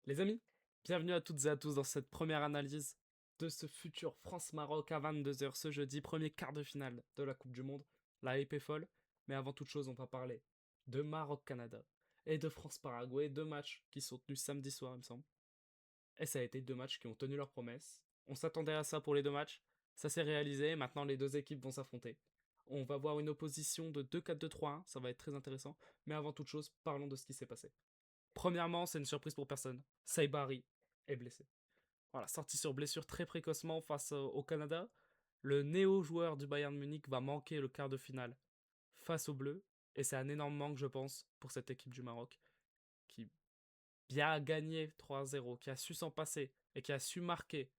Les amis, bienvenue à toutes et à tous dans cette première analyse de ce futur France-Maroc à 22 h ce jeudi, premier quart de finale de la Coupe du Monde. La hype est folle, mais avant toute chose, on va parler de Maroc-Canada et de France-Paraguay, deux matchs qui sont tenus samedi soir, il me semble. Et ça a été deux matchs qui ont tenu leurs promesses. On s'attendait à ça pour les deux matchs, ça s'est réalisé, maintenant les deux équipes vont s'affronter. On va voir une opposition de 2-4-2-3-1, ça va être très intéressant, mais avant toute chose, parlons de ce qui s'est passé. Premièrement, c'est une surprise pour personne. Saibari est blessé. Voilà, sorti sur blessure très précocement face au Canada. Le néo-joueur du Bayern Munich va manquer le quart de finale face aux Bleus. Et c'est un énorme manque, je pense, pour cette équipe du Maroc qui bien a gagné 3-0, qui a su s'en passer et qui a su marquer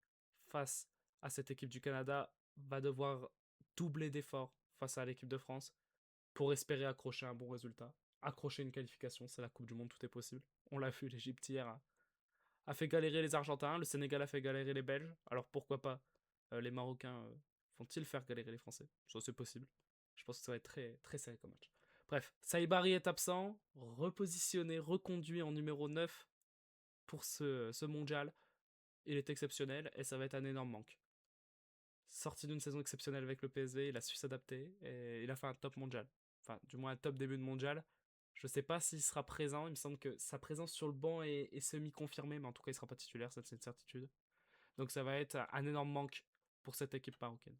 face à cette équipe du Canada, va devoir doubler d'efforts face à l'équipe de France pour espérer accrocher un bon résultat. Accrocher une qualification, c'est la Coupe du Monde, tout est possible. On l'a vu, l'Égypte hier a fait galérer les Argentins, le Sénégal a fait galérer les Belges, alors pourquoi pas les Marocains vont-ils faire galérer les Français? Ça c'est possible. Je pense que ça va être très, très serré comme match. Bref, Saïbari est absent, repositionné, reconduit en numéro 9 pour ce mondial. Il est exceptionnel et ça va être un énorme manque. Sorti d'une saison exceptionnelle avec le PSG, il a su s'adapter et il a fait un top mondial. Enfin, du moins un top début de mondial. Je sais pas s'il sera présent, il me semble que sa présence sur le banc est semi-confirmée, mais en tout cas il sera pas titulaire, ça c'est une certitude. Donc ça va être un énorme manque pour cette équipe marocaine.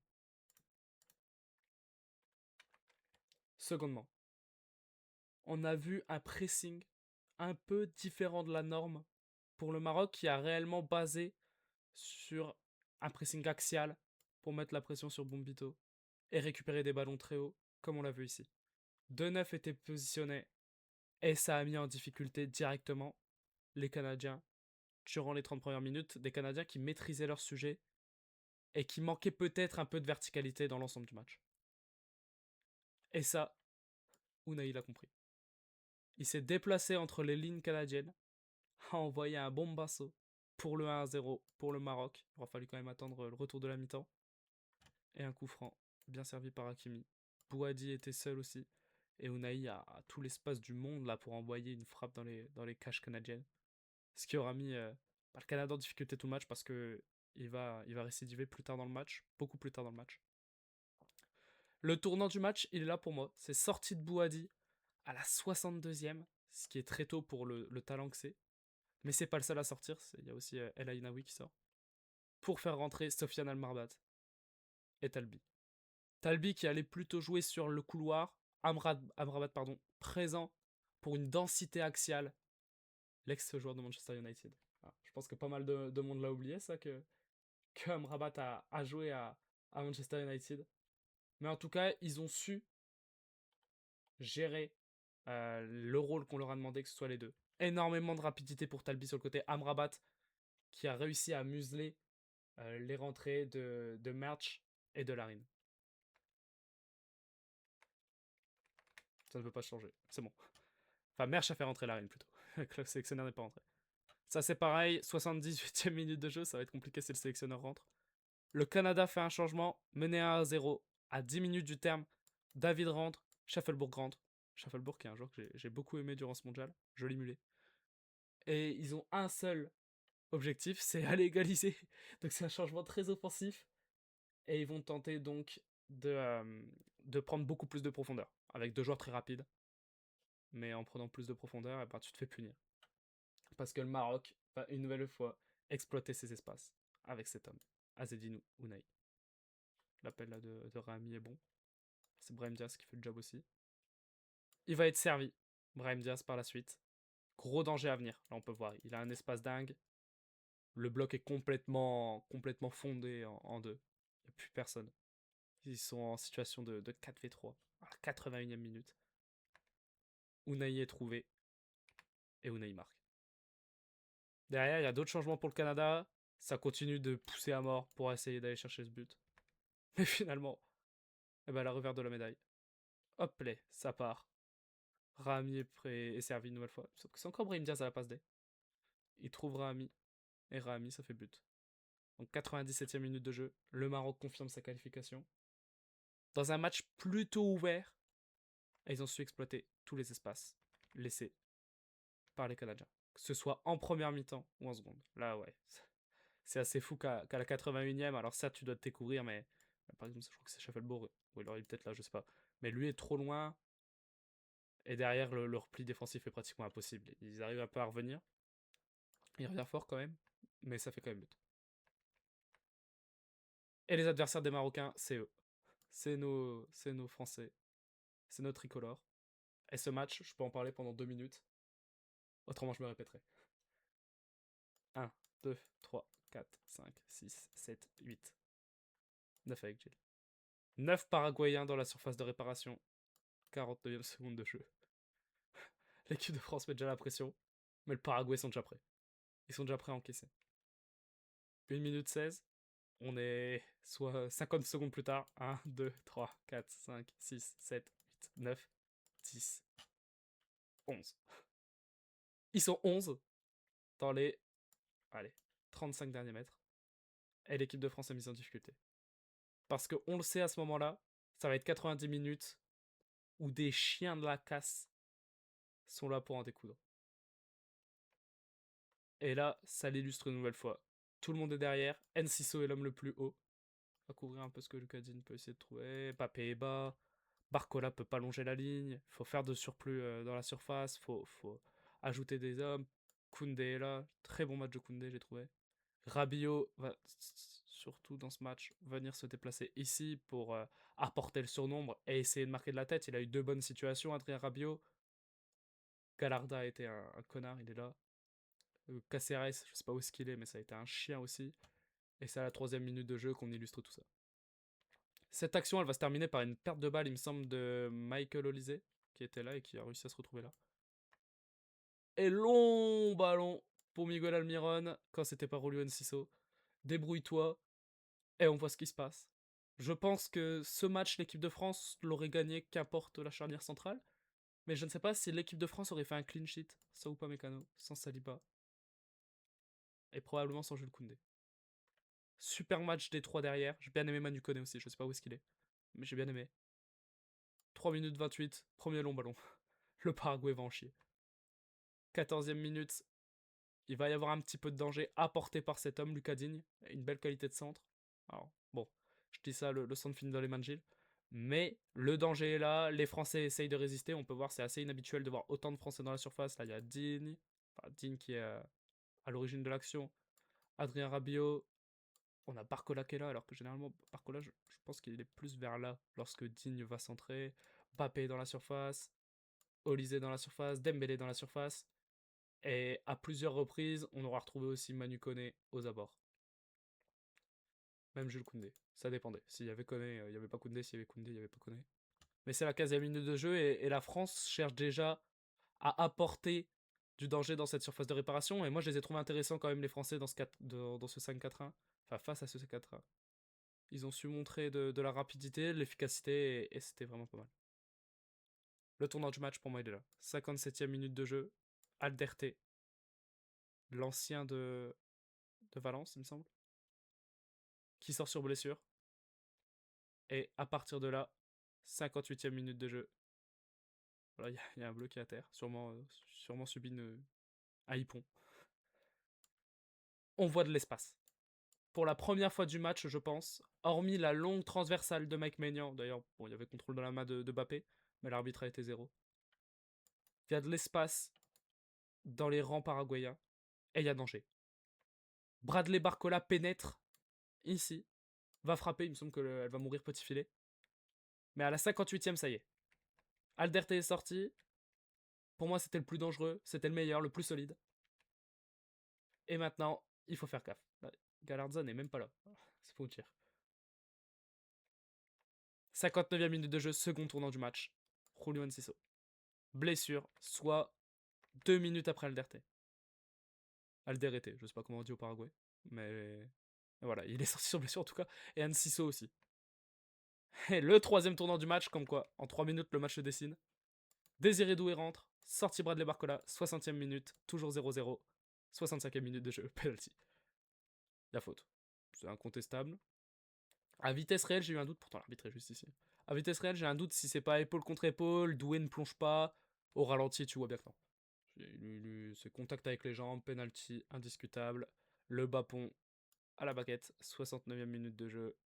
Secondement, on a vu un pressing un peu différent de la norme pour le Maroc qui a réellement basé sur un pressing axial pour mettre la pression sur Bombito et récupérer des ballons très hauts, comme on l'a vu ici. Deux neufs étaient positionnés et ça a mis en difficulté directement les Canadiens durant les 30 premières minutes, des Canadiens qui maîtrisaient leur sujet et qui manquaient peut-être un peu de verticalité dans l'ensemble du match. Et ça, Unai l'a compris. Il s'est déplacé entre les lignes canadiennes, a envoyé un bombasso pour le 1-0 pour le Maroc. Il aura fallu quand même attendre le retour de la mi-temps. Et un coup franc, bien servi par Hakimi. Bouhaddi était seul aussi. Et Unai a tout l'espace du monde là pour envoyer une frappe dans les cages canadiennes. Ce qui aura mis le Canada en difficulté tout le match parce que il va récidiver plus tard dans le match, beaucoup plus tard dans le match. Le tournant du match, il est là pour moi. C'est sorti de Bouhaddi à la 62e, ce qui est très tôt pour le talent que c'est. Mais c'est pas le seul à sortir, il y a aussi El Ainaoui qui sort. Pour faire rentrer Sofiane Almarbat et Talbi. Talbi qui allait plutôt jouer sur le couloir, Amrabat pardon, présent pour une densité axiale, l'ex-joueur de Manchester United. Ah, je pense que pas mal de monde l'a oublié ça, que Amrabat a joué à Manchester United. Mais en tout cas, ils ont su gérer le rôle qu'on leur a demandé, que ce soit les deux. Énormément de rapidité pour Talbi sur le côté. Amrabat qui a réussi à museler les rentrées de Merch et de Larin. Ça ne peut pas changer, c'est bon. Enfin, Merch a fait rentrer Larin plutôt. Le sélectionneur n'est pas rentré. Ça c'est pareil, 78e minute de jeu, ça va être compliqué si le sélectionneur rentre. Le Canada fait un changement, mené 1-0 à 10 minutes du terme. David rentre, Schaffelburg rentre. Schaffelburg qui est un joueur que j'ai beaucoup aimé durant ce mondial, joli mulet. Et ils ont un seul objectif, c'est aller égaliser. Donc c'est un changement très offensif. Et ils vont tenter donc de prendre beaucoup plus de profondeur, avec deux joueurs très rapides. Mais en prenant plus de profondeur, eh ben, tu te fais punir. Parce que le Maroc va une nouvelle fois exploiter ses espaces avec cet homme, Azedine Ounaï. L'appel là de Rami est bon. C'est Brahim Diaz qui fait le job aussi. Il va être servi, Brahim Diaz, par la suite. Gros danger à venir. Là, on peut voir, il a un espace dingue. Le bloc est complètement fondé en deux. Il n'y a plus personne. Ils sont en situation de 4v3 à la 81e minute. Unai est trouvé et Unai marque. Derrière, il y a d'autres changements pour le Canada. Ça continue de pousser à mort pour essayer d'aller chercher ce but. Mais finalement, eh ben, la revers de la médaille. Hop là, ça part. Rami est prêt et servi une nouvelle fois. Sauf que c'est encore Brahim Diaz à la passe D. Il trouve Rami. Et Rami, ça fait but. Donc 97e minute de jeu. Le Maroc confirme sa qualification. Dans un match plutôt ouvert. Et ils ont su exploiter tous les espaces laissés par les Canadiens. que ce soit en première mi-temps ou en seconde. Là, ouais, c'est assez fou qu'à la 81e, alors ça, tu dois te découvrir, mais par exemple, je crois que c'est Schaffelbourg, ou alors il est peut-être là, je sais pas. Mais lui est trop loin, et derrière, le repli défensif est pratiquement impossible. Ils arrivent un peu à revenir. Il revient fort quand même, mais ça fait quand même but. Et les adversaires des Marocains, c'est eux. C'est nos Français. C'est nos tricolores. Et ce match, je peux en parler pendant 2 minutes. Autrement, je me répéterai. 1, 2, 3, 4, 5, 6, 7, 8. 9 avec Gilles. 9 Paraguayens dans la surface de réparation. 49e seconde de jeu. L'équipe de France met déjà la pression. Mais le Paraguay sont déjà prêts. Ils sont déjà prêts à encaisser. 1 minute 16. On est soit 50 secondes plus tard. 1, 2, 3, 4, 5, 6, 7, 8, 9, 10, 11. Ils sont 11 dans les, allez, 35 derniers mètres. Et l'équipe de France est mise en difficulté. Parce qu'on le sait à ce moment-là, ça va être 90 minutes où des chiens de la casse sont là pour en découdre. Et là, ça l'illustre une nouvelle fois. Tout le monde est derrière. Enciso est l'homme le plus haut. On va couvrir un peu ce que Lucadine peut essayer de trouver. Papé est bas. Barcola peut pas longer la ligne. Il faut faire de surplus dans la surface. Faut ajouter des hommes. Koundé est là. Très bon match de Koundé, j'ai trouvé. Rabiot va, surtout dans ce match, venir se déplacer ici pour apporter le surnombre et essayer de marquer de la tête. Il a eu 2 bonnes situations, Adrien Rabiot. Galarda a été un connard, il est là. Caceres, je sais pas où est-ce qu'il est, mais ça a été un chien aussi. Et c'est à la 3e minute de jeu qu'on illustre tout ça. Cette action, elle va se terminer par une perte de balle, il me semble, de Michael Olise, qui était là et qui a réussi à se retrouver là. Et long ballon pour Miguel Almiron, quand c'était pas Julio Enciso. Débrouille-toi, et on voit ce qui se passe. Je pense que ce match, l'équipe de France l'aurait gagné, qu'importe la charnière centrale. Mais je ne sais pas si l'équipe de France aurait fait un clean sheet, sans Upamecano, sans Saliba. Et probablement sans Jules Koundé. Super match des 3 derrière. J'ai bien aimé Manu Koné aussi, je sais pas où est-ce qu'il est. Mais j'ai bien aimé. 3 minutes 28, premier long ballon. Le Paraguay va en chier. 14e minute, il va y avoir un petit peu de danger apporté par cet homme, Lucas Digne. Une belle qualité de centre. Alors, bon, je dis ça, le centre finit dans les mains de Gilles. Mais le danger est là, les Français essayent de résister. On peut voir, c'est assez inhabituel de voir autant de Français dans la surface. Là, il y a Digne, Digne qui est à l'origine de l'action. Adrien Rabiot. On a Barcola qui est là, alors que généralement, Barcola, je pense qu'il est plus vers là lorsque Digne va centrer. Mbappé dans la surface. Olise dans la surface. Dembélé dans la surface. Et à plusieurs reprises, on aura retrouvé aussi Manu Koné aux abords. Même Jules Koundé. Ça dépendait. S'il y avait Koné, il n'y avait pas Koundé. S'il y avait Koundé, il n'y avait pas Koné. Mais c'est la 15e minute de jeu et la France cherche déjà à apporter du danger dans cette surface de réparation. Et moi, je les ai trouvés intéressants quand même, les Français, dans ce 5-4-1. Enfin, face à ce 5-4-1. Ils ont su montrer de la rapidité, de l'efficacité et c'était vraiment pas mal. Le tournant du match, pour moi, il est là. 57e minute de jeu. Alderte. L'ancien de Valence, il me semble. Qui sort sur blessure. Et à partir de là, 58e minute de jeu. Voilà, il y a un bleu qui est à terre. Sûrement subi un hippon. On voit de l'espace. Pour la première fois du match, je pense, hormis la longue transversale de Mike Maignan, d'ailleurs, bon, il y avait contrôle dans la main de Mbappé, mais l'arbitre a été 0. Il y a de l'espace dans les rangs paraguayens, et il y a danger. Bradley Barcola pénètre ici, va frapper, il me semble qu'elle va mourir petit filet. Mais à la 58e, ça y est. Alderte est sorti. Pour moi, c'était le plus dangereux, c'était le meilleur, le plus solide. Et maintenant, il faut faire gaffe. Galarza n'est même pas là. C'est pour dire. 59e minute de jeu, second tournant du match. Julio Enciso. Blessure, soit 2 minutes après Alderte. Alderete, je sais pas comment on dit au Paraguay. Mais voilà, il est sorti sur blessure en tout cas. Et Enciso aussi. Et le 3e tournant du match, comme quoi, en 3 minutes, le match se dessine. Désiré Doué rentre. Sorti Bradley Barcola, 60e minute, toujours 0-0. 65e minute de jeu, penalty. La faute. C'est incontestable. À vitesse réelle, j'ai eu un doute, pourtant l'arbitre est juste ici. À vitesse réelle, j'ai un doute si c'est pas épaule contre épaule, Doué ne plonge pas. Au ralenti, tu vois bien que non. C'est contact avec les jambes, penalty indiscutable. Le bas-pont à la baguette, 69e minute de jeu.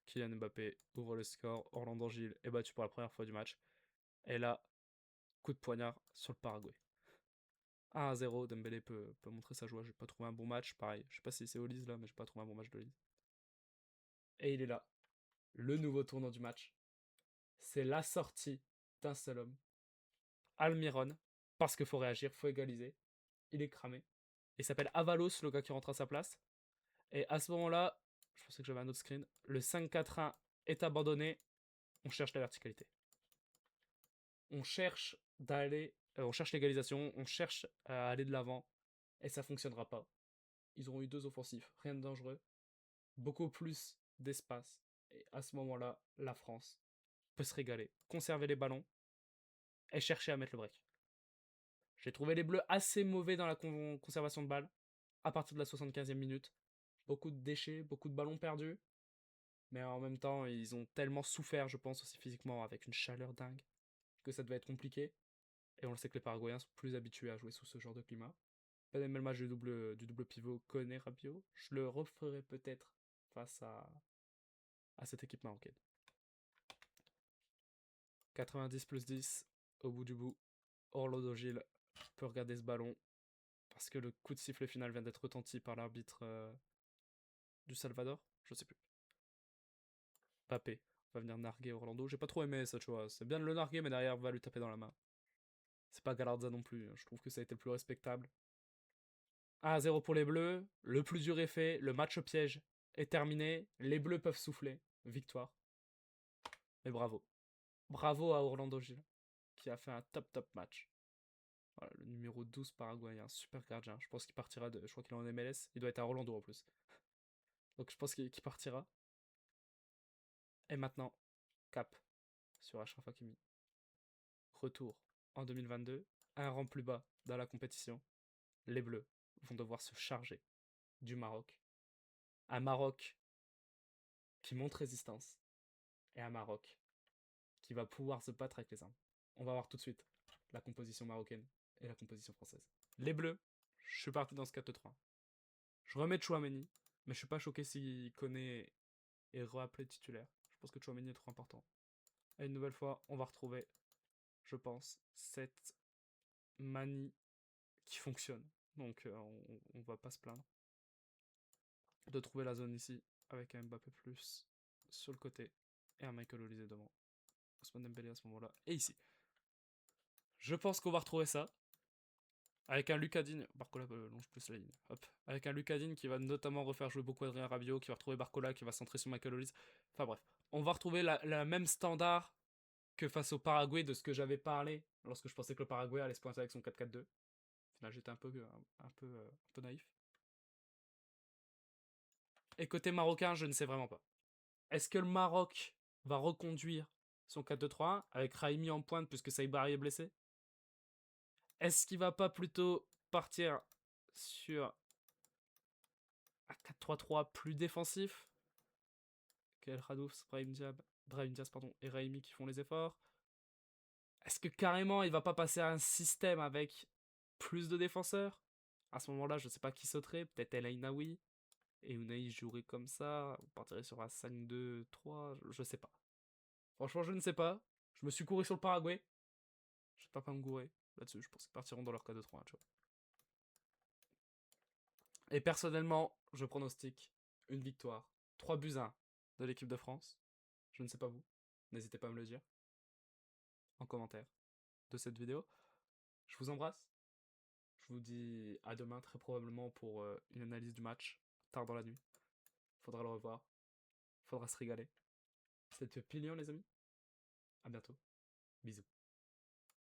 Kylian Mbappé ouvre le score. Orlando Gil est battu pour la première fois du match. Et là, coup de poignard sur le Paraguay. 1-0, Dembélé peut montrer sa joie. J'ai pas trouvé un bon match. Pareil, je sais pas si c'est Olise là, mais j'ai pas trouvé un bon match de Olise. Et il est là. Le nouveau tournant du match. C'est la sortie d'un seul homme. Almiron. Parce qu'il faut réagir, faut égaliser. Il est cramé. Il s'appelle Avalos, le gars qui rentre à sa place. Et à ce moment-là, je pensais que j'avais un autre screen. Le 5-4-1 est abandonné. On cherche la verticalité. On cherche on cherche l'égalisation. On cherche à aller de l'avant. Et ça fonctionnera pas. Ils auront eu 2 offensifs. Rien de dangereux. Beaucoup plus d'espace. Et à ce moment-là, la France peut se régaler. Conserver les ballons. Et chercher à mettre le break. J'ai trouvé les Bleus assez mauvais dans la conservation de balles. À partir de la 75e minute. Beaucoup de déchets, beaucoup de ballons perdus. Mais en même temps, ils ont tellement souffert, je pense, aussi physiquement, avec une chaleur dingue, que ça devait être compliqué. Et on le sait que les Paraguayens sont plus habitués à jouer sous ce genre de climat. Pas aimé le match du double pivot Koné-Rabiot. Je le referai peut-être face à cette équipe marocaine. 90 plus 10, au bout du bout. Orlando Gil peut regarder ce ballon, parce que le coup de sifflet final vient d'être retenti par l'arbitre du Salvador. Je sais plus. Papé va venir narguer Orlando. J'ai pas trop aimé ça, tu vois. C'est bien de le narguer, mais derrière, va lui taper dans la main. C'est pas Galarza non plus. Je trouve que ça a été le plus respectable. 1-0 pour les Bleus. Le plus dur est fait. Le match piège est terminé. Les Bleus peuvent souffler. Victoire. Mais bravo. Bravo à Orlando Gil, qui a fait un top match. Voilà, le numéro 12 paraguayen, super gardien. Je pense qu'il partira je crois qu'il est en MLS. Il doit être à Orlando en plus. Donc je pense qu'il partira. Et maintenant, cap sur Achraf Hakimi. Retour en 2022. Un rang plus bas dans la compétition. Les Bleus vont devoir se charger du Maroc. Un Maroc qui montre résistance. Et un Maroc qui va pouvoir se battre avec les armes. On va voir tout de suite la composition marocaine et la composition française. Les Bleus, je suis parti dans ce 4-3. Je remets Chouameni, mais je suis pas choqué s'il connaît et rappelé titulaire. Je pense que Chouameni est trop important. Et une nouvelle fois, on va retrouver, je pense, cette manie qui fonctionne. Donc on va pas se plaindre de trouver la zone ici avec un Mbappé plus sur le côté et un Michael Olise devant. Ousmane Dembélé à ce moment-là. Et ici. Je pense qu'on va retrouver ça. Avec un Lucas Digne. Barcola longe plus la ligne. Hop. Avec un Lucas Digne qui va notamment refaire jouer beaucoup Adrien Rabiot, qui va retrouver Barcola, qui va centrer sur Michael Olise. Enfin bref. On va retrouver la même standard que face au Paraguay de ce que j'avais parlé lorsque je pensais que le Paraguay allait se pointer avec son 4-4-2. Au final, j'étais un peu naïf. Et côté marocain, je ne sais vraiment pas. Est-ce que le Maroc va reconduire son 4-2-3-1 avec Raimi en pointe puisque Saïbari est blessé? Est-ce qu'il va pas plutôt partir sur un 4-3-3 plus défensif? Kael Khadouf, Brahim Diaz et Raimi qui font les efforts. Est-ce que carrément il va pas passer à un système avec plus de défenseurs? À ce moment-là, je sais pas qui sauterait. Peut-être El Ainaoui. Et Unai jouerait comme ça. On partirait sur un 5-2-3. Je sais pas. Franchement, je ne sais pas. Je me suis couru sur le Paraguay. Je vais pas me gourer là-dessus. Je pense qu'ils partiront dans leur 4-2-3. Tu vois. Et personnellement, je pronostique une victoire. 3-1 de l'équipe de France. Je ne sais pas vous. N'hésitez pas à me le dire en commentaire de cette vidéo. Je vous embrasse. Je vous dis à demain très probablement pour une analyse du match tard dans la nuit. Faudra le revoir. Faudra se régaler. C'était Pilion les amis. À bientôt. Bisous.